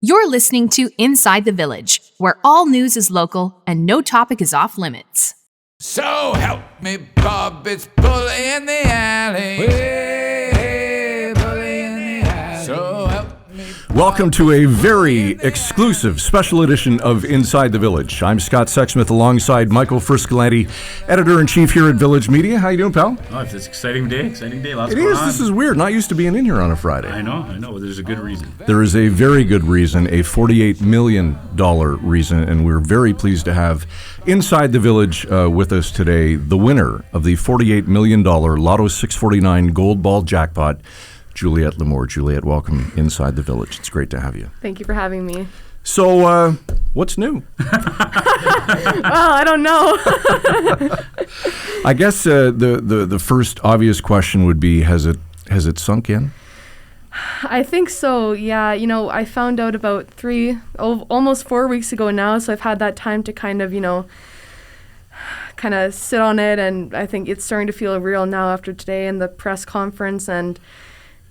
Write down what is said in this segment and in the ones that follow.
You're listening to Inside the Village, where all news is local and no topic is off limits. So help me, Bob, it's bully in the alley. Hey, bully in the alley. So help me, Bob. Welcome to a very exclusive special edition of Inside the Village. I'm Scott Sexsmith alongside Michael Friscolanti, editor-in-chief here at Village Media. How you doing, pal? Oh, it's an exciting day, lots It going is. on. This is weird. Not used to being in here on a Friday. I know. There's a good reason. There is a very good reason, a $48 million reason, and we're very pleased to have inside the Village with us today the winner of the $48 million Lotto 649 Gold Ball jackpot, Juliette Lamour. Juliette, welcome inside the Village. It's great to have you. Thank you for having me. So, what's new? Well, I don't know. I guess the first obvious question would be, has it sunk in? I think so, yeah. You know, I found out about almost 4 weeks ago now, so I've had that time to kind of sit on it, and I think it's starting to feel real now after today and the press conference, and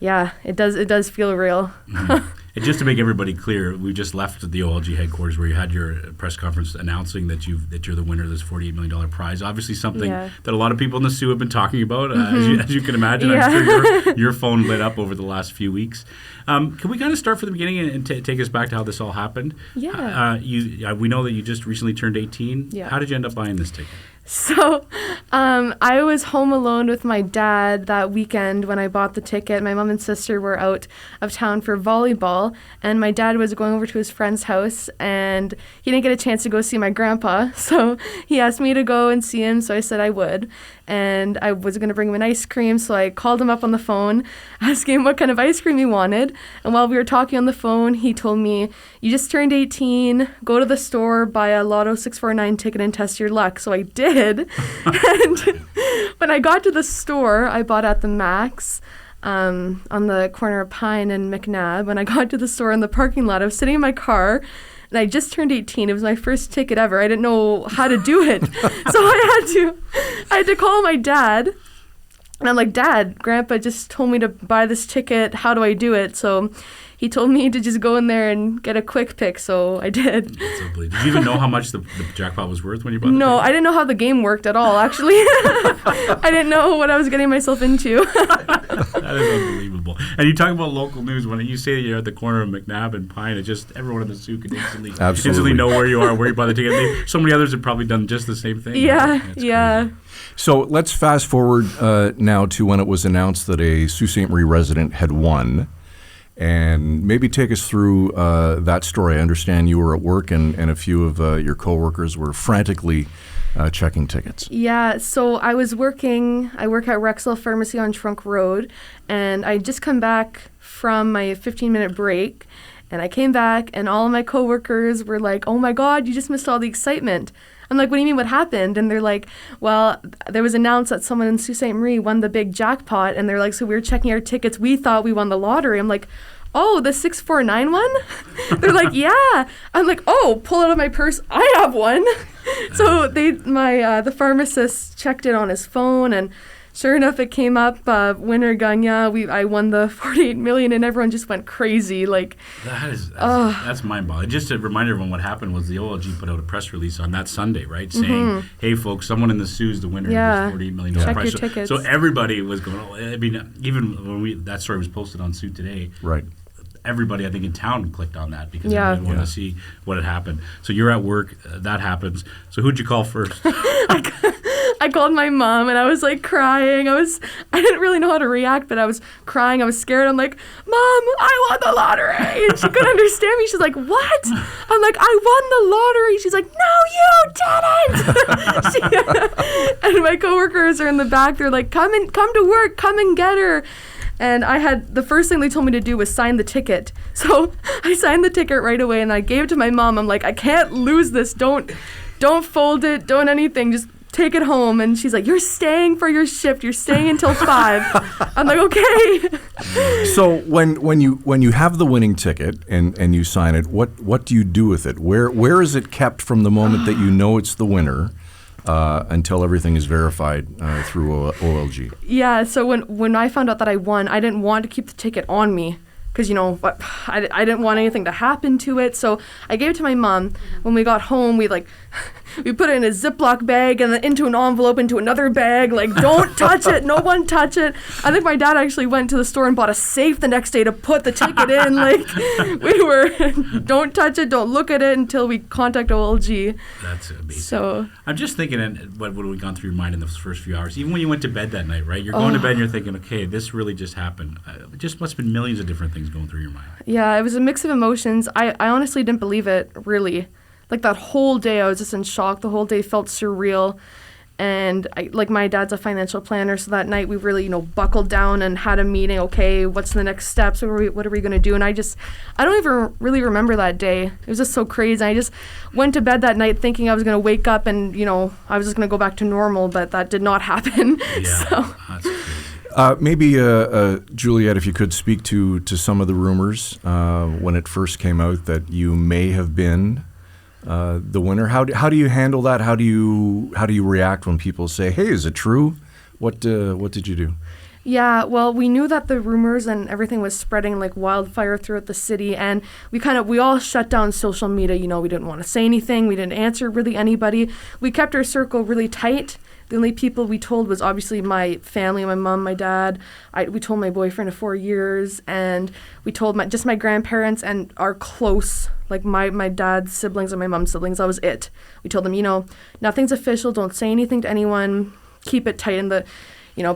yeah, it does feel real. Mm-hmm. And just to make everybody clear, we just left the OLG headquarters where you had your press conference announcing that you're the winner of this $48 million prize. Obviously something that a lot of people in the Sioux have been talking about, as you can imagine. Yeah. I'm sure your phone lit up over the last few weeks. Can we kind of start from the beginning and take us back to how this all happened? Yeah. We know that you just recently turned 18. Yeah. How did you end up buying this ticket? So I was home alone with my dad that weekend when I bought the ticket. My mom and sister were out of town for volleyball, and my dad was going over to his friend's house, and he didn't get a chance to go see my grandpa. So he asked me to go and see him, so I said I would. And I was going to bring him an ice cream, so I called him up on the phone, asking him what kind of ice cream he wanted. And while we were talking on the phone, he told me, "You just turned 18, go to the store, buy a Lotto 649 ticket and test your luck." So I did. And when I got to the store, I bought at the Max on the corner of Pine and McNabb. When I got to the store in the parking lot, I was sitting in my car, and I just turned 18. It was my first ticket ever. I didn't know how to do it. So I had to call my dad. And I'm like, "Dad, Grandpa just told me to buy this ticket. How do I do it?" So he told me to just go in there and get a quick pick, so I did. That's unbelievable. Did you even know how much the jackpot was worth when you bought it? No, I didn't know how the game worked at all, actually. I didn't know what I was getting myself into. That is unbelievable. And you talk about local news. When you say that you're at the corner of McNabb and Pine, it just everyone in the Sioux can instantly know where you are, where you bought the ticket. So many others have probably done just the same thing. Yeah. So let's fast forward now to when it was announced that a Sault Ste. Marie resident had won, and maybe take us through that story. I understand you were at work and a few of your coworkers were frantically checking tickets. Yeah, so I was working. I work at Rexall Pharmacy on Trunk Road, and I just come back from my 15-minute break, and I came back, and all of my coworkers were like, "Oh my God, you just missed all the excitement." I'm like, "What do you mean, what happened?" And they're like, "Well, there was announced that someone in Sault Ste. Marie won the big jackpot." And they're like, "So we were checking our tickets. We thought we won the lottery." I'm like, "Oh, the 649 one?" They're like, "Yeah." I'm like, "Oh, pull it out of my purse. I have one." So the pharmacist checked it on his phone, and sure enough, it came up, winner Ganya. I won the $48 million, and everyone just went crazy. Like that's mind-boggling. Just to remind everyone, what happened was the OLG put out a press release on that Sunday, right, saying, "Hey, folks, someone in the Sioux is the winner of this $48 million Check prize." your tickets. So everybody was going. I mean, even when that story was posted on Sault Today, right? Everybody, I think, in town clicked on that because they wanted to see what had happened. So you're at work, that happens. So who'd you call first? I called my mom, and I was like crying. I didn't really know how to react, but I was crying. I was scared. I'm like, "Mom, I won the lottery." And she couldn't understand me. She's like, "What?" I'm like, "I won the lottery." She's like, "No, you didn't." And my coworkers are in the back. They're like, come to work. Come and get her." And the first thing they told me to do was sign the ticket. So I signed the ticket right away, and I gave it to my mom. I'm like, "I can't lose this. Don't fold it. Don't anything. Just take it home." And she's like, "You're staying for your shift. You're staying until 5. I'm like, "Okay." So when you have the winning ticket and you sign it, what do you do with it? Where is it kept from the moment that you know it's the winner until everything is verified through OLG? Yeah, so when I found out that I won, I didn't want to keep the ticket on me. because, I didn't want anything to happen to it. So I gave it to my mom. When we got home, we put it in a Ziploc bag and then into an envelope, into another bag. Like, don't touch it. No one touch it. I think my dad actually went to the store and bought a safe the next day to put the ticket in. Like, we were, don't touch it, don't look at it until we contact OLG. That's amazing. So I'm just thinking, what would have gone through your mind in those first few hours? Even when you went to bed that night, right? You're going to bed and you're thinking, okay, this really just happened. It just must have been millions of different things going through your mind. Yeah, it was a mix of emotions. I honestly didn't believe it, really. Like, that whole day, I was just in shock. The whole day felt surreal. And my dad's a financial planner, so that night we really, buckled down and had a meeting. Okay, what's the next steps? What are we going to do? And I don't even really remember that day. It was just so crazy. I just went to bed that night thinking I was going to wake up and, I was just going to go back to normal, but that did not happen. Yeah, So. That's crazy. Maybe, Juliette, if you could speak to some of the rumors when it first came out that you may have been the winner. How do you handle that? How do you react when people say, "Hey, is it true?" What did you do? Yeah, well, we knew that the rumors and everything was spreading like wildfire throughout the city, and we all shut down social media. We didn't want to say anything. We didn't answer really anybody. We kept our circle really tight. The only people we told was obviously my family, my mom, my dad. We told my boyfriend of 4 years, and we told my grandparents and our close, like my dad's siblings and my mom's siblings. That was it. We told them, nothing's official. Don't say anything to anyone. Keep it tight. And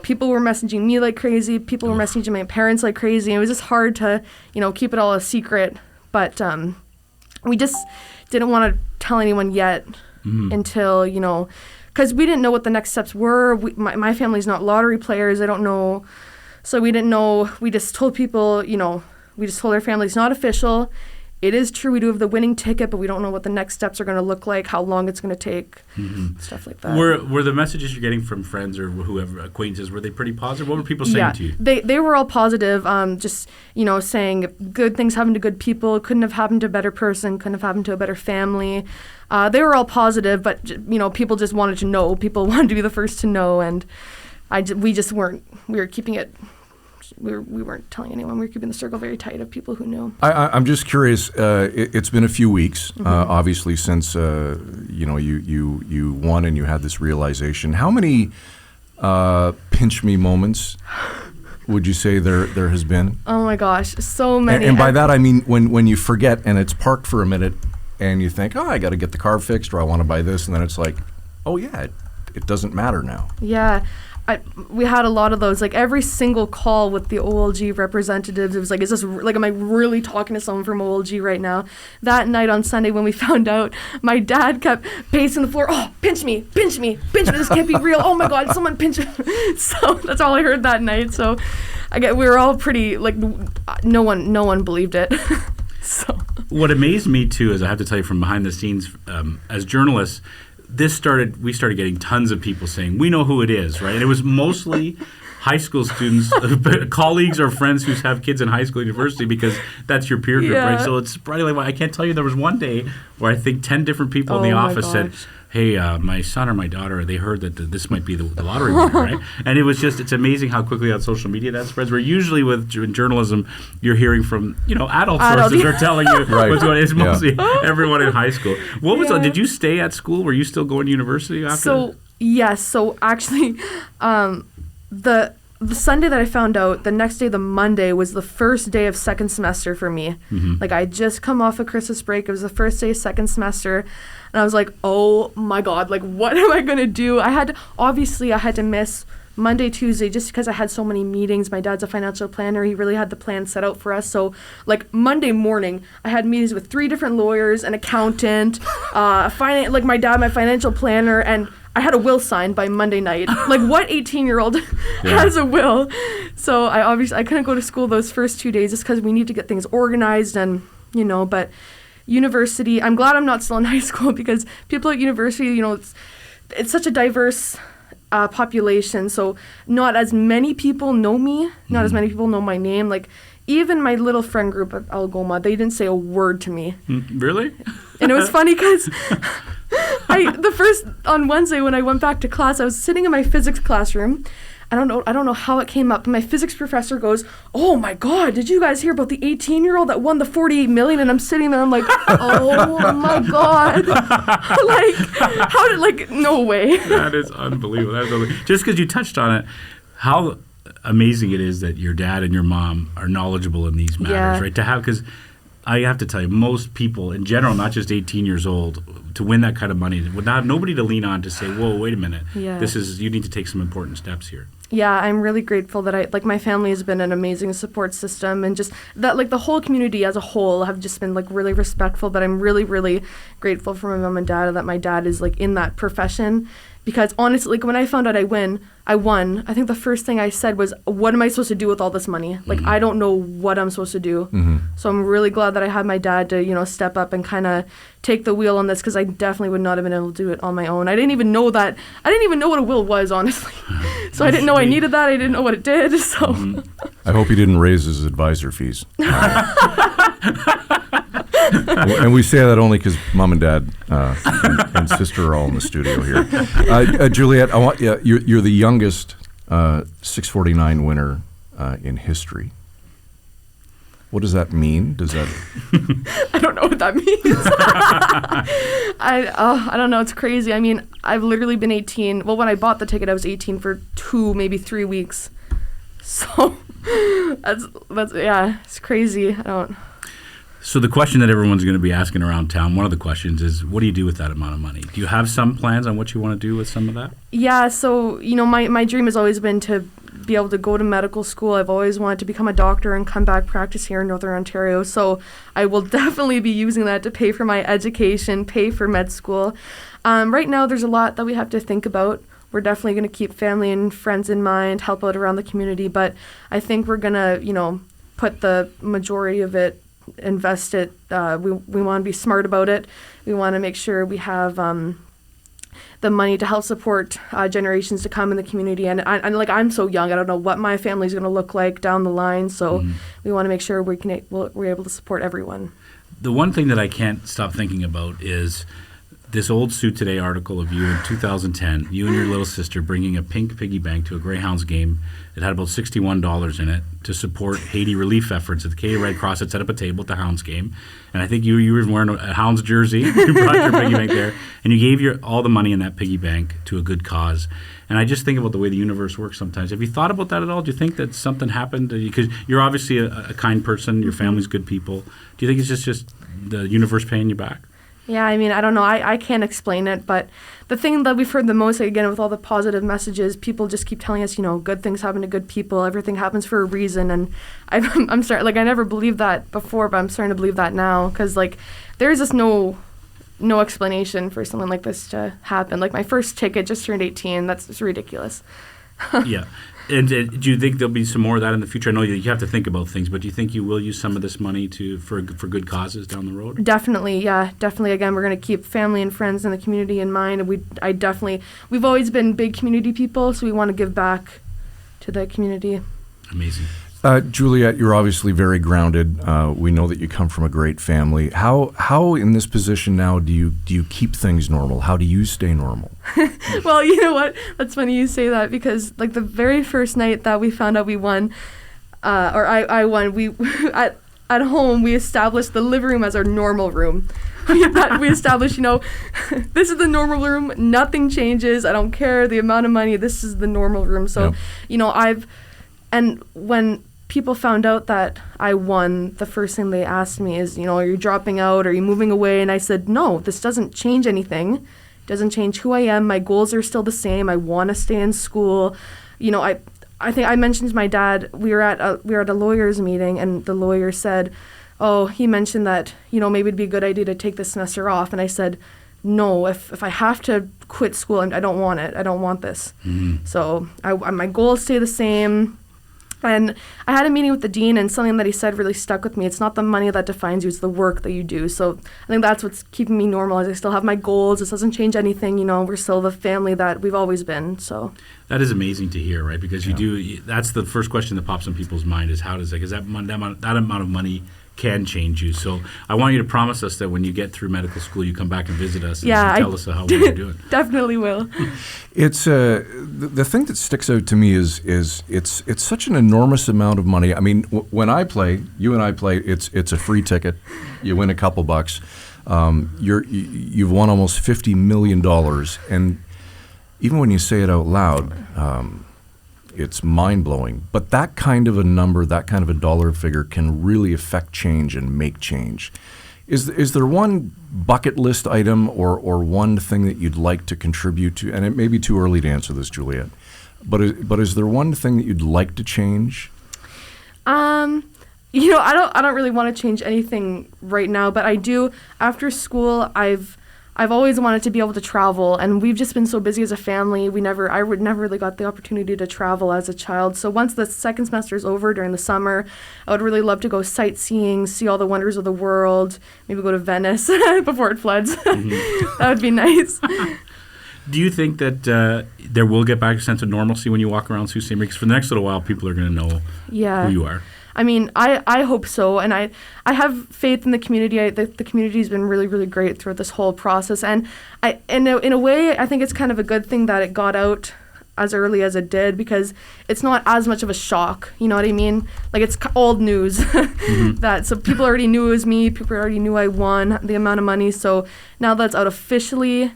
people were messaging me like crazy. People were messaging my parents like crazy. It was just hard to, keep it all a secret. But we just didn't want to tell anyone yet until, because we didn't know what the next steps were. My family's not lottery players. I don't know. So we didn't know. We just told people, we just told our family it's not official. It is true we do have the winning ticket, but we don't know what the next steps are going to look like, how long it's going to take, stuff like that. Were the messages you're getting from friends or whoever, acquaintances, were they pretty positive? What were people saying to you? They were all positive, just, saying good things happen to good people. It couldn't have happened to a better person, couldn't have happened to a better family. They were all positive, but, people just wanted to know. People wanted to be the first to know, and we were keeping it. We weren't telling anyone. We were keeping the circle very tight of people who knew. I'm just curious. It's been a few weeks, obviously, since you won and you had this realization. How many pinch me moments would you say there has been? Oh my gosh, so many. And by that I mean when you forget and it's parked for a minute, and you think, I got to get the car fixed, or I want to buy this, and then it's like, oh yeah, it doesn't matter now. Yeah. We had a lot of those, like every single call with the OLG representatives, it was like, am I really talking to someone from OLG right now? That night on Sunday when we found out, my dad kept pacing the floor, pinch me, this can't be real, oh my God, someone pinch me. So that's all I heard that night. So we were all pretty, like, no one believed it. So what amazed me too is, I have to tell you from behind the scenes, as journalists, we started getting tons of people saying, we know who it is, right? And it was mostly high school students, colleagues or friends who have kids in high school, university, because that's your peer group, right? So it's probably like, I can't tell you, there was one day where I think 10 different people in the office said, hey, my son or my daughter, they heard that this might be the lottery winner, right? And it's amazing how quickly on social media that spreads, where usually in journalism, you're hearing from, adult sources are telling you what's going on. It's mostly everyone in high school. What was did you stay at school? Were you still going to university after? So, yes. So actually, the Sunday that I found out, the next day, the Monday, was the first day of second semester for me. Like, I just come off of Christmas break. It was the first day of second semester. And I was like, oh my God, like, what am I going to do? I had to miss Monday, Tuesday, just because I had so many meetings. My dad's a financial planner. He really had the plan set out for us. So, like, Monday morning, I had meetings with 3 different lawyers, an accountant, my dad, my financial planner, and I had a will signed by Monday night. Like, what 18-year-old has a will? So I couldn't go to school those first 2 days just because we need to get things organized and, but university, I'm glad I'm not still in high school, because people at university, it's such a diverse population. So not as many people know me, not as many people know my name. Like, even my little friend group at Algoma, they didn't say a word to me. Really? And it was funny because on Wednesday when I went back to class, I was sitting in my physics classroom. I don't know how it came up. My physics professor goes, "Oh my God, did you guys hear about the 18-year-old that won the 48 million?" And I'm sitting there, I'm like, "Oh my God." Like, how did, like, no way. That is unbelievable. Just because you touched on it, how amazing it is that your dad and your mom are knowledgeable in these matters, right? To have, because I have to tell you, most people in general, not just 18 years old, to win that kind of money, would not have nobody to lean on to say, "Whoa, wait a minute, you need to take some important steps here." Yeah, I'm really grateful that my family has been an amazing support system, and just that, like, the whole community as a whole have just been, like, really respectful. But I'm really, really grateful for my mom and dad, that my dad is, like, in that profession. Because honestly, like, when I found out I won, I think the first thing I said was, "What am I supposed to do with all this money? Like, I don't know what I'm supposed to do." So I'm really glad that I had my dad to, step up and kind of take the wheel on this, because I definitely would not have been able to do it on my own. I didn't even know what a will was, honestly. So I didn't know I needed that. I didn't know what it did. So I hope he didn't raise his advisor fees. And we say that only because Mom and Dad and sister are all in the studio here. Juliette, I want you're the youngest 649 winner in history. What does that mean? I don't know what that means. I don't know. It's crazy. I mean, I've literally been 18. Well, when I bought the ticket, I was 18 for 2, maybe 3 weeks. So that's it's crazy. So the question that everyone's going to be asking around town, one of the questions is, what do you do with that amount of money? Do you have some plans on what you want to do with some of that? Yeah, so, my dream has always been to be able to go to medical school. I've always wanted to become a doctor and come back practice here in Northern Ontario. So I will definitely be using that to pay for my education, pay for med school. Right now, there's a lot that we have to think about. We're definitely going to keep family and friends in mind, help out around the community. But I think we're going to, put the majority of it, invest it. We want to be smart about it. We want to make sure we have the money to help support generations to come in the community. And I'm so young, I don't know what my family's going to look like down the line. So we want to make sure we're able to support everyone. The one thing that I can't stop thinking about is this old Sault Today article of you in 2010, you and your little sister bringing a pink piggy bank to a Greyhounds game. It had about $61 in it to support Haiti relief efforts at the Canadian Red Cross had set up a table at the Hounds game. And I think you were wearing a Hounds jersey. You brought your piggy bank there. And you gave all the money in that piggy bank to a good cause. And I just think about the way the universe works sometimes. Have you thought about that at all? Do you think that something happened? Because you're obviously a kind person. Your family's good people. Do you think it's just the universe paying you back? Yeah, I mean, I don't know. I can't explain it, but the thing that we've heard the most, again, with all the positive messages, people just keep telling us, good things happen to good people. Everything happens for a reason. And I'm starting, I never believed that before, but I'm starting to believe that now, because, there's just no explanation for something like this to happen. My first ticket just turned 18. That's just ridiculous. Yeah. And do you think there'll be some more of that in the future? I know you have to think about things, but do you think you will use some of this money for good causes down the road? Definitely, yeah. Definitely, again, we're going to keep family and friends in the community in mind. And we've always been big community people, so we want to give back to the community. Amazing. Juliette, you're obviously very grounded. We know that you come from a great family. How in this position now do you keep things normal? How do you stay normal? Well, you know what? That's funny you say that, because the very first night that we found out we won, or I won, we at home we established the living room as our normal room. We established, this is the normal room. Nothing changes. I don't care the amount of money. This is the normal room. So, and when people found out that I won, the first thing they asked me is, are you dropping out? Are you moving away? And I said, no, this doesn't change anything. It doesn't change who I am. My goals are still the same. I want to stay in school. I think I mentioned to my dad, we were at a lawyer's meeting, and the lawyer said, he mentioned that, maybe it'd be a good idea to take this semester off. And I said, no, if I have to quit school, I don't want it. I don't want this. Mm-hmm. So my goals stay the same. And I had a meeting with the dean, and something that he said really stuck with me. It's not the money that defines you, it's the work that you do. So I think that's what's keeping me normal, is I still have my goals. This doesn't change anything. We're still the family that we've always been. So that is amazing to hear, right? Because that's the first question that pops in people's mind is, how does is that amount of money can change you. So I want you to promise us that when you get through medical school, you come back and visit us and tell us how well you're doing. Definitely will. It's the thing that sticks out to me is it's such an enormous amount of money. I mean, when you and I play, it's a free ticket. You win a couple bucks. You've won almost $50 million, and even when you say it out loud, it's mind-blowing. But that kind of a number, that kind of a dollar figure can really affect change and make change. Is there one bucket list item or one thing that you'd like to contribute to? And it may be too early to answer this, Juliette, but is there one thing that you'd like to change? I don't really want to change anything right now, but I do. After school, I've always wanted to be able to travel, and we've just been so busy as a family. I would never really got the opportunity to travel as a child. So once the second semester is over during the summer, I would really love to go sightseeing, see all the wonders of the world, maybe go to Venice before it floods. Mm-hmm. That would be nice. Do you think that there will get back a sense of normalcy when you walk around Sault Ste. Marie? Because for the next little while, people are going to know who you are. I mean, I hope so, and I have faith in the community. The community's been really, really great throughout this whole process, and in a way, I think it's kind of a good thing that it got out as early as it did, because it's not as much of a shock. You know what I mean? Like, it's old news. Mm-hmm. So people already knew it was me. People already knew I won the amount of money. So now that's out officially.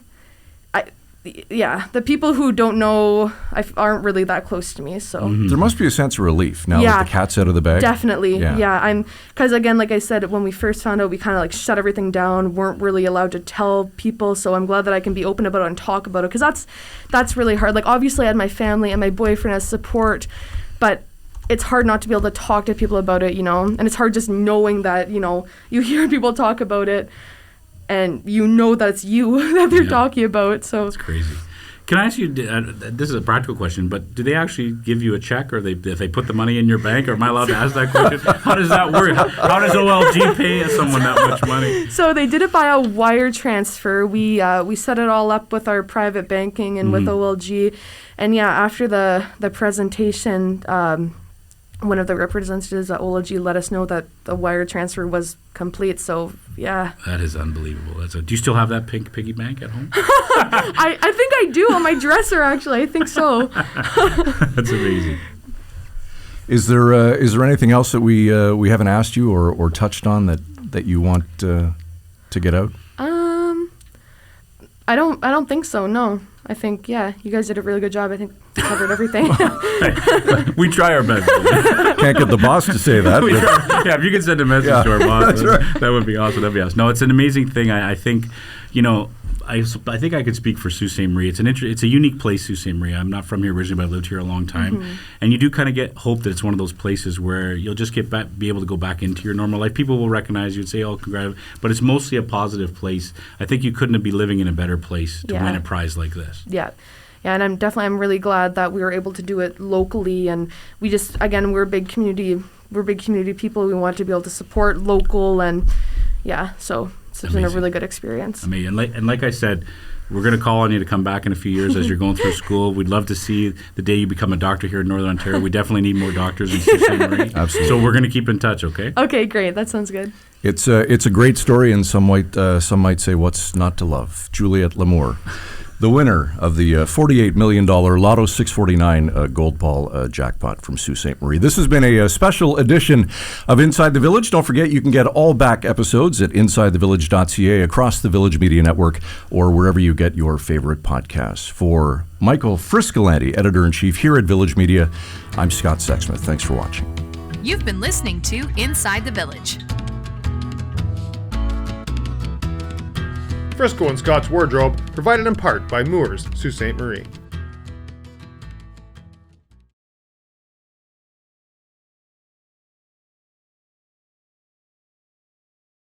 The people who don't know aren't really that close to me, so. Mm-hmm. There must be a sense of relief now that the cat's out of the bag. Definitely, because again, like I said, when we first found out, we kind of like shut everything down, weren't really allowed to tell people, so I'm glad that I can be open about it and talk about it, because that's really hard. Like, obviously I had my family and my boyfriend as support, but it's hard not to be able to talk to people about it, and it's hard just knowing that, you hear people talk about it, and that it's you that they're talking about. So it's crazy. Can I ask you, this is a practical question, but do they actually give you a check, or if they put the money in your bank, or am I allowed to ask that question? How does that work? How does OLG pay someone that much money? So they did it by a wire transfer. We set it all up with our private banking and with OLG. And after the presentation, one of the representatives at OLG let us know that the wire transfer was complete. So, yeah. That is unbelievable. Do you still have that pink piggy bank at home? I think I do on my dresser, actually. I think so. That's amazing. Is there anything else that we haven't asked you or touched on that you want to get out? I don't think so, no. I think, you guys did a really good job. I think we covered everything. We try our best. Can't get the boss to say that. If you could send a message to our boss, that would be awesome. That'd be awesome. No, it's an amazing thing. I think, I think I could speak for Sault Ste. Marie. It's a unique place, Sault Ste. Marie. I'm not from here originally, but I lived here a long time. Mm-hmm. And you do kind of get hope that it's one of those places where you'll just be able to go back into your normal life. People will recognize you and say, "Oh, congrats!" But it's mostly a positive place. I think you couldn't be living in a better place to win a prize like this. Yeah. Yeah, and I'm really glad that we were able to do it locally, and we're big community people. We want to be able to support local, and so it's been a really good experience. Amazing. And like I said, we're going to call on you to come back in a few years as you're going through school. We'd love to see the day you become a doctor here in Northern Ontario. We definitely need more doctors in Sault Ste. Marie. Absolutely. So we're going to keep in touch, okay? Okay, great. That sounds good. It's a great story, and some might say, what's not to love? Juliette Lamour, the winner of the $48 million Lotto 649 Gold Ball jackpot from Sault Ste. Marie. This has been a special edition of Inside the Village. Don't forget, you can get all back episodes at insidethevillage.ca, across the Village Media Network, or wherever you get your favorite podcasts. For Michael Friscolanti, Editor-in-Chief here at Village Media, I'm Scott Sexsmith. Thanks for watching. You've been listening to Inside the Village. Frisco and Scott's Wardrobe, provided in part by Moores, Sault Ste. Marie.